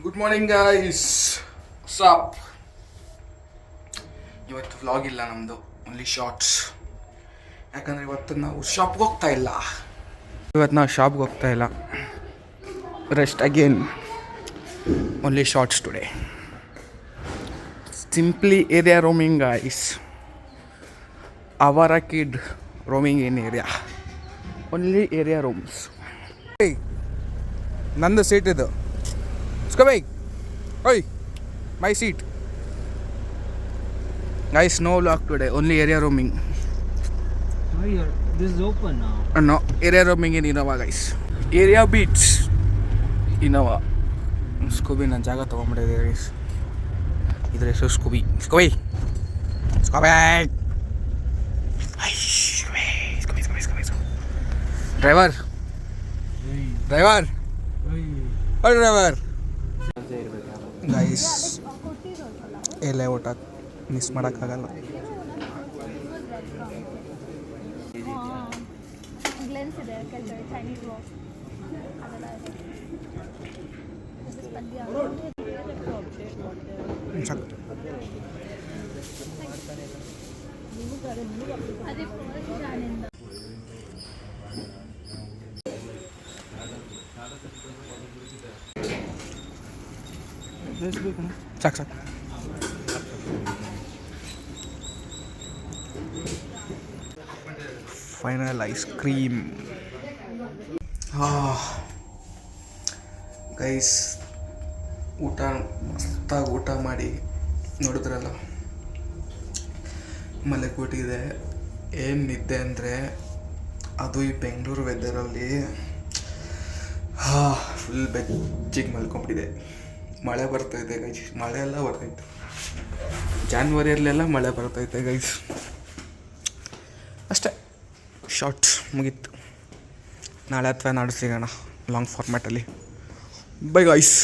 Good morning guys. ಸಾಪ್ ಇವತ್ತು vlog ಇಲ್ಲ ನಮ್ಮದು, ಓನ್ಲಿ ಶಾರ್ಟ್ಸ್. ಯಾಕಂದರೆ ಇವತ್ತು ನಾವು ಶಾಪ್ಗೆ ಹೋಗ್ತಾ ಇಲ್ಲ. Rest again, only shorts today. Simply area roaming guys. ಅವರ kid roaming in area, only area rooms. ನಂದು ಸೀಟ್ ಇದು. Skabay! Oi! My seat. Guys, no vlog today. Only area roaming. Oh, this is open now. No, area roaming in Innova, guys. Area beats Innova. Scooby na jaga ತಗೊಂಡ್ಬಿಟ್ಟಿದೆ guys. ಇದ್ರ ಹೆಸರು Scooby. Scooby. Driver. Guys, ಎಲೆ ಊಟ miss ಮಾಡೋಕ್ಕಾಗಲ್ಲ. ಸಾಕು final ice cream. Guys, ಊಟ ಮಸ್ತಾಗಿ ಊಟ ಮಾಡಿ ನೋಡಿದ್ರಲ್ಲ, ಮಲಗಿಬಿಟ್ಟಿದೆ. ಏನು ನಿದ್ದೆ ಅಂದರೆ ಅದು ಈ ಬೆಂಗಳೂರು ವೆದರಲ್ಲಿ ಫುಲ್ ಬೆಚ್ಚಿಗೆ ಮಲ್ಕೊಂಬಿಟ್ಟಿದೆ. ಮಳೆ ಬರ್ತೈತೆ ಗೈಸ್, ಮಳೆ ಎಲ್ಲ ಬರ್ತೈತೆ. ಜಾನ್ವರಿಯಲ್ಲೆಲ್ಲ ಮಳೆ ಬರ್ತೈತೆ ಗೈಸ್. ಅಷ್ಟೇ, ಶಾರ್ಟ್ ಮುಗೀತು. ನಾಳೆ ಅಥವಾ ನಾಡು ಸಿಗೋಣ ಲಾಂಗ್ ಫಾರ್ಮ್ಯಾಟಲ್ಲಿ. Bye guys.